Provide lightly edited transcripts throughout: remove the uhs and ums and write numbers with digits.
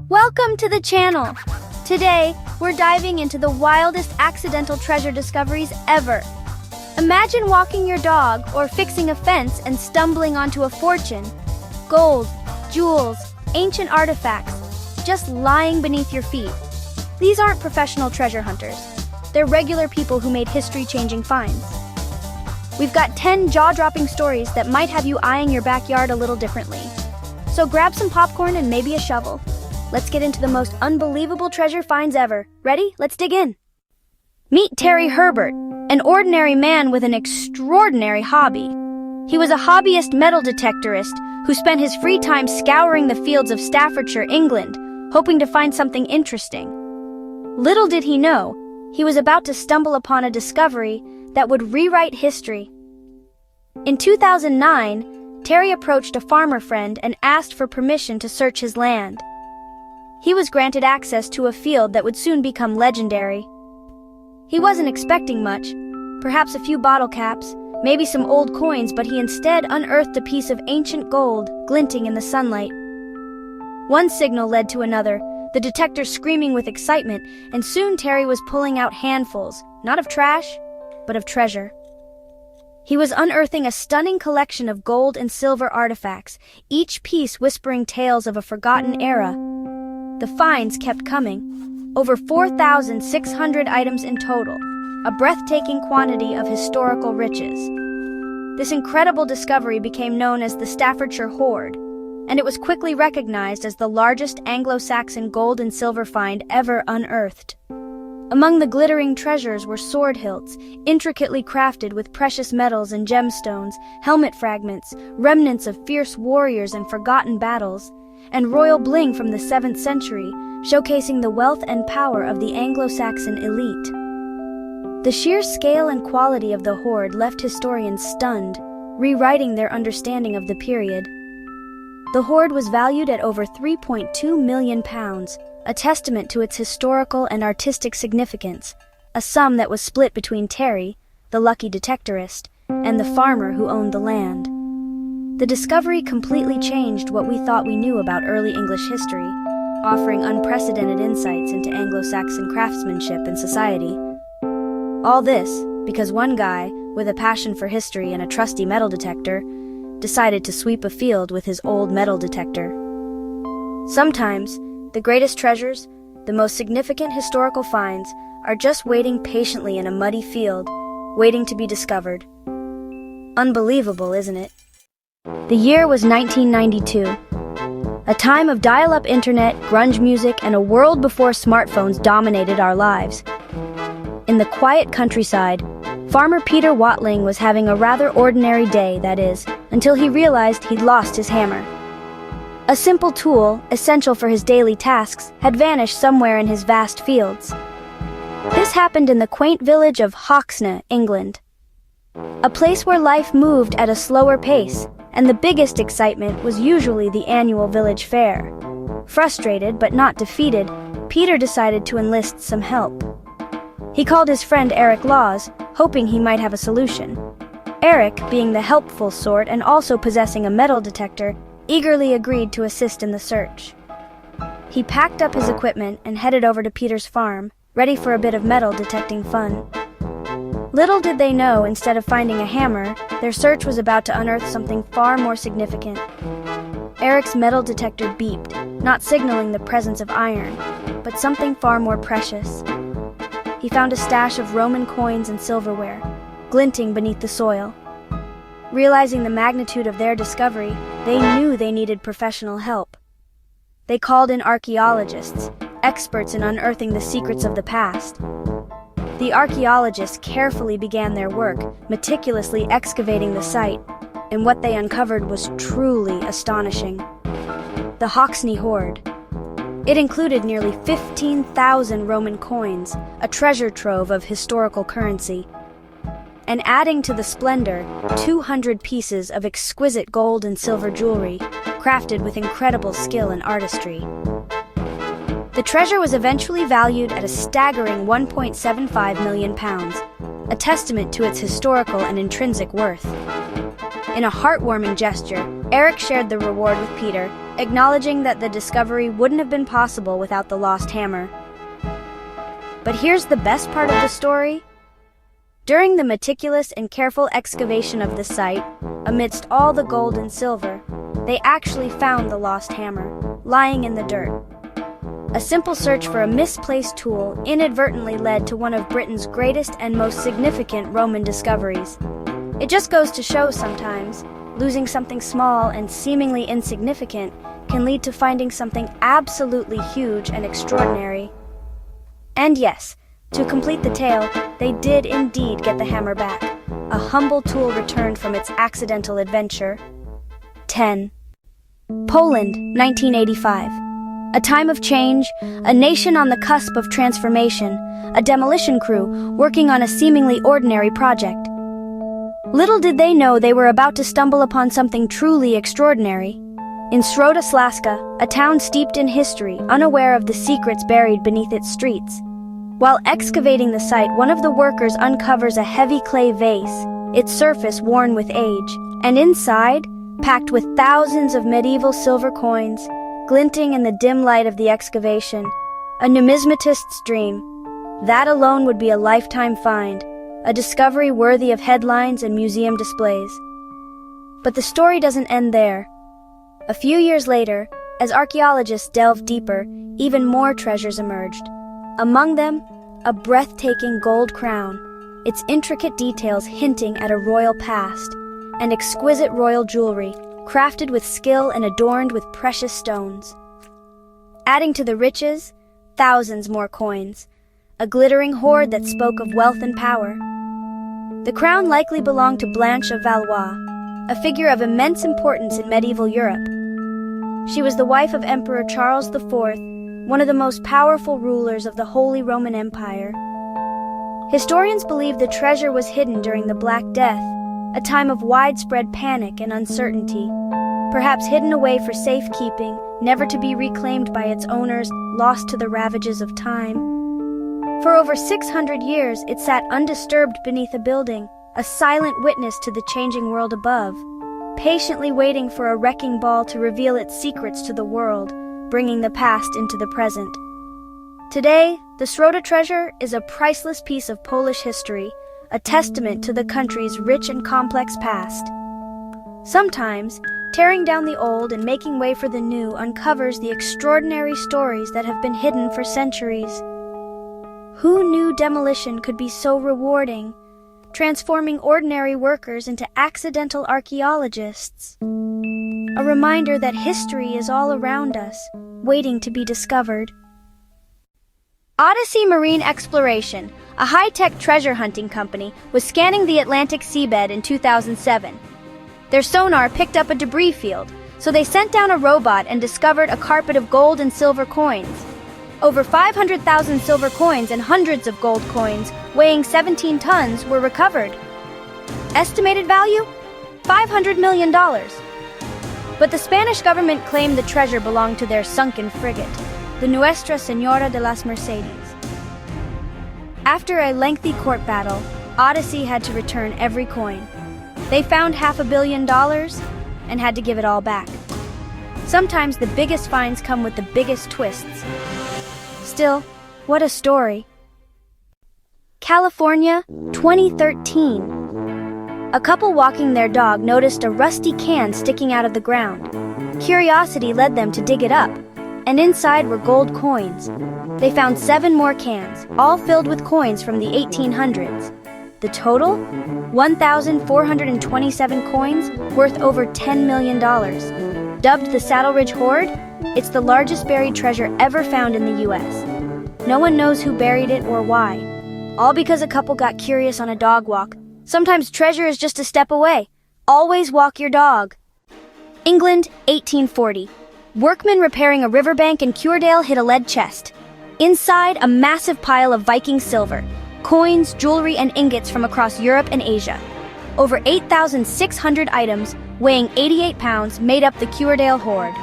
Welcome to the channel! Today, we're diving into the wildest accidental treasure discoveries ever. Imagine walking your dog or fixing a fence and stumbling onto a fortune. Gold, jewels, ancient artifacts, just lying beneath your feet. These aren't professional treasure hunters. They're regular people who made history-changing finds. We've got 10 jaw-dropping stories that might have you eyeing your backyard a little differently. So grab some popcorn and maybe a shovel. Let's get into the most unbelievable treasure finds ever. Ready? Let's dig in. Meet Terry Herbert, an ordinary man with an extraordinary hobby. He was a hobbyist metal detectorist who spent his free time scouring the fields of Staffordshire, England, hoping to find something interesting. Little did he know, he was about to stumble upon a discovery that would rewrite history. In 2009, Terry approached a farmer friend and asked for permission to search his land. He was granted access to a field that would soon become legendary. He wasn't expecting much, perhaps a few bottle caps, maybe some old coins, but he instead unearthed a piece of ancient gold glinting in the sunlight. One signal led to another, the detector screaming with excitement, and soon Terry was pulling out handfuls, not of trash, but of treasure. He was unearthing a stunning collection of gold and silver artifacts, each piece whispering tales of a forgotten era. The finds kept coming, over 4,600 items in total, a breathtaking quantity of historical riches. This incredible discovery became known as the Staffordshire Hoard, and it was quickly recognized as the largest Anglo-Saxon gold and silver find ever unearthed. Among the glittering treasures were sword hilts, intricately crafted with precious metals and gemstones, helmet fragments, remnants of fierce warriors and forgotten battles, and royal bling from the 7th century, showcasing the wealth and power of the Anglo-Saxon elite. The sheer scale and quality of the hoard left historians stunned, rewriting their understanding of the period. The hoard was valued at over £3.2 million, a testament to its historical and artistic significance, a sum that was split between Terry, the lucky detectorist, and the farmer who owned the land. The discovery completely changed what we thought we knew about early English history, offering unprecedented insights into Anglo-Saxon craftsmanship and society. All this because one guy, with a passion for history and a trusty metal detector, decided to sweep a field with his old metal detector. Sometimes, the greatest treasures, the most significant historical finds, are just waiting patiently in a muddy field, waiting to be discovered. Unbelievable, isn't it? The year was 1992, a time of dial-up internet, grunge music, and a world before smartphones dominated our lives. In the quiet countryside, Farmer Peter Watling was having a rather ordinary day, that is, until he realized he'd lost his hammer. A simple tool, essential for his daily tasks, had vanished somewhere in his vast fields. This happened in the quaint village of Hoxne, England. A place where life moved at a slower pace, and the biggest excitement was usually the annual village fair. Frustrated but not defeated, Peter decided to enlist some help. He called his friend Eric Laws, hoping he might have a solution. Eric, being the helpful sort and also possessing a metal detector, eagerly agreed to assist in the search. He packed up his equipment and headed over to Peter's farm, ready for a bit of metal detecting fun. Little did they know, instead of finding a hammer, their search was about to unearth something far more significant. Eric's metal detector beeped, not signaling the presence of iron, but something far more precious. He found a stash of Roman coins and silverware, glinting beneath the soil. Realizing the magnitude of their discovery, they knew they needed professional help. They called in archaeologists, experts in unearthing the secrets of the past. The archaeologists carefully began their work, meticulously excavating the site, and what they uncovered was truly astonishing. The Hoxne Hoard. It included nearly 15,000 Roman coins, a treasure trove of historical currency. And adding to the splendor, 200 pieces of exquisite gold and silver jewelry, crafted with incredible skill and artistry. The treasure was eventually valued at a staggering £1.75 million, a testament to its historical and intrinsic worth. In a heartwarming gesture, Eric shared the reward with Peter, acknowledging that the discovery wouldn't have been possible without the lost hammer. But here's the best part of the story. During the meticulous and careful excavation of the site, amidst all the gold and silver, they actually found the lost hammer, lying in the dirt. A simple search for a misplaced tool inadvertently led to one of Britain's greatest and most significant Roman discoveries. It just goes to show sometimes, losing something small and seemingly insignificant can lead to finding something absolutely huge and extraordinary. And yes, to complete the tale, they did indeed get the hammer back, a humble tool returned from its accidental adventure. 10. Poland, 1985. A time of change, a nation on the cusp of transformation, a demolition crew working on a seemingly ordinary project. Little did they know they were about to stumble upon something truly extraordinary. In Środoslaska, a town steeped in history, unaware of the secrets buried beneath its streets. While excavating the site, one of the workers uncovers a heavy clay vase, its surface worn with age, and inside, packed with thousands of medieval silver coins, glinting in the dim light of the excavation, a numismatist's dream. That alone would be a lifetime find, a discovery worthy of headlines and museum displays. But the story doesn't end there. A few years later, as archaeologists delved deeper, even more treasures emerged. Among them, a breathtaking gold crown, its intricate details hinting at a royal past, and exquisite royal jewelry, crafted with skill and adorned with precious stones. Adding to the riches, thousands more coins, a glittering hoard that spoke of wealth and power. The crown likely belonged to Blanche of Valois, a figure of immense importance in medieval Europe. She was the wife of Emperor Charles IV, one of the most powerful rulers of the Holy Roman Empire. Historians believe the treasure was hidden during the Black Death, a time of widespread panic and uncertainty, perhaps hidden away for safekeeping, never to be reclaimed by its owners, lost to the ravages of time. For over 600 years, it sat undisturbed beneath a building, a silent witness to the changing world above, patiently waiting for a wrecking ball to reveal its secrets to the world, bringing the past into the present. Today, the Środa treasure is a priceless piece of Polish history, a testament to the country's rich and complex past. Sometimes, tearing down the old and making way for the new uncovers the extraordinary stories that have been hidden for centuries. Who knew demolition could be so rewarding, transforming ordinary workers into accidental archaeologists? A reminder that history is all around us, waiting to be discovered. Odyssey Marine Exploration, a high-tech treasure hunting company, was scanning the Atlantic seabed in 2007. Their sonar picked up a debris field, so they sent down a robot and discovered a carpet of gold and silver coins. Over 500,000 silver coins and hundreds of gold coins, weighing 17 tons, were recovered. Estimated value? $500 million. But the Spanish government claimed the treasure belonged to their sunken frigate, the Nuestra Señora de las Mercedes. After a lengthy court battle, Odyssey had to return every coin. They found $500 million and had to give it all back. Sometimes the biggest finds come with the biggest twists. Still, what a story. California, 2013. A couple walking their dog noticed a rusty can sticking out of the ground. Curiosity led them to dig it up, and inside were gold coins. They found 7 more cans, all filled with coins from the 1800s. The total? 1,427 coins worth over $10 million. Dubbed the Saddle Ridge Hoard, it's the largest buried treasure ever found in the U.S. No one knows who buried it or why. All because a couple got curious on a dog walk. Sometimes treasure is just a step away. Always walk your dog. England, 1840. Workmen repairing a riverbank in Curedale hit a lead chest. Inside, a massive pile of Viking silver, coins, jewelry, and ingots from across Europe and Asia. Over 8,600 items, weighing 88 pounds, made up the Curedale hoard.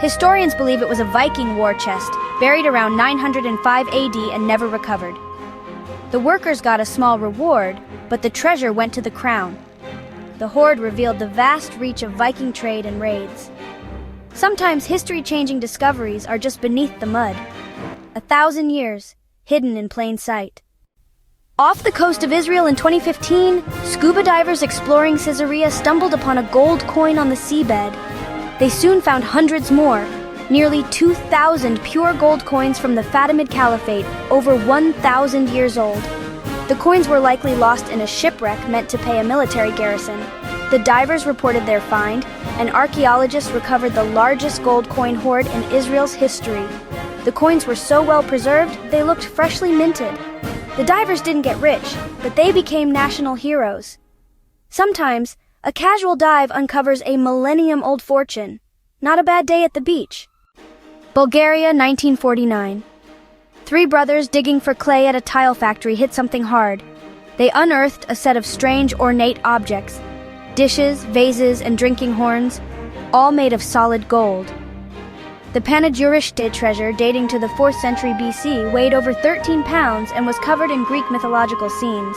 Historians believe it was a Viking war chest, buried around 905 AD and never recovered. The workers got a small reward, but the treasure went to the crown. the hoard revealed the vast reach of Viking trade and raids. Sometimes history-changing discoveries are just beneath the mud. 1,000 years, hidden in plain sight. Off the coast of Israel in 2015, scuba divers exploring Caesarea stumbled upon a gold coin on the seabed. They soon found hundreds more, nearly 2,000 pure gold coins from the Fatimid Caliphate, over 1,000 years old. The coins were likely lost in a shipwreck meant to pay a military garrison. The divers reported their find, and archaeologists recovered the largest gold coin hoard in Israel's history. The coins were so well preserved, they looked freshly minted. The divers didn't get rich, but they became national heroes. Sometimes, a casual dive uncovers a millennium-old fortune. Not a bad day at the beach. Bulgaria, 1949. 3 brothers digging for clay at a tile factory hit something hard. They unearthed a set of strange, ornate objects. Dishes, vases, and drinking horns, all made of solid gold. The Panegyrichte treasure, dating to the 4th century BC, weighed over 13 pounds and was covered in Greek mythological scenes.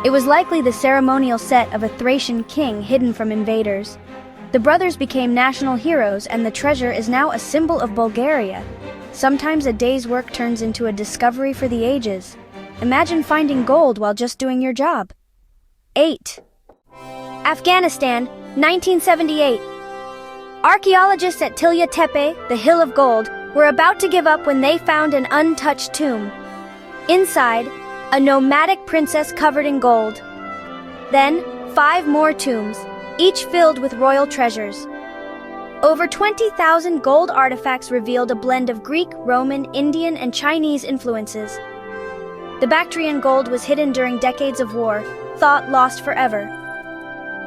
It was likely the ceremonial set of a Thracian king hidden from invaders. The brothers became national heroes, and the treasure is now a symbol of Bulgaria. Sometimes a day's work turns into a discovery for the ages. Imagine finding gold while just doing your job. 8. Afghanistan, 1978. Archaeologists at Tilla Tepe, the Hill of Gold, were about to give up when they found an untouched tomb. Inside, a nomadic princess covered in gold. Then, 5 more tombs, each filled with royal treasures. Over 20,000 gold artifacts revealed a blend of Greek, Roman, Indian, and Chinese influences. The Bactrian gold was hidden during decades of war, thought lost forever.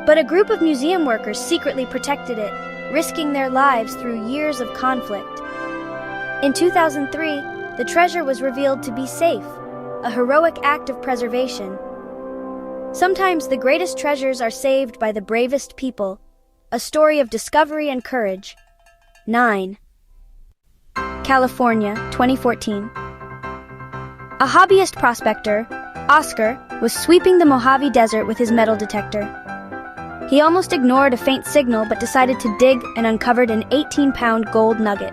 But a group of museum workers secretly protected it, risking their lives through years of conflict. In 2003, the treasure was revealed to be safe, a heroic act of preservation. Sometimes the greatest treasures are saved by the bravest people, a story of discovery and courage. 9. California, 2014. A hobbyist prospector, Oscar, was sweeping the Mojave Desert with his metal detector. He almost ignored a faint signal but decided to dig and uncovered an 18-pound gold nugget.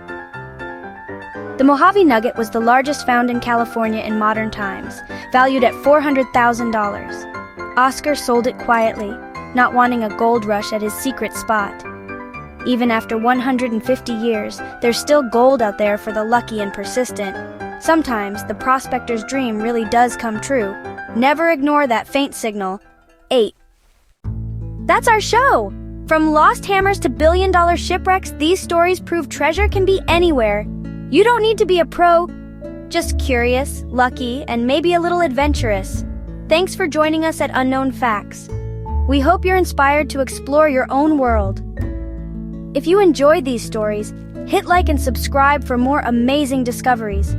The Mojave Nugget was the largest found in California in modern times, valued at $400,000. Oscar sold it quietly, not wanting a gold rush at his secret spot. Even after 150 years, there's still gold out there for the lucky and persistent. Sometimes the prospector's dream really does come true. Never ignore that faint signal. 8. That's our show! From lost hammers to billion-dollar shipwrecks, these stories prove treasure can be anywhere. You don't need to be a pro, just curious, lucky, and maybe a little adventurous. Thanks for joining us at Unknown Facts. We hope you're inspired to explore your own world. If you enjoyed these stories, hit like and subscribe for more amazing discoveries.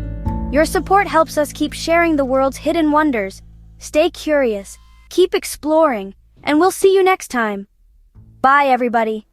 Your support helps us keep sharing the world's hidden wonders. Stay curious, keep exploring, and we'll see you next time. Bye, everybody.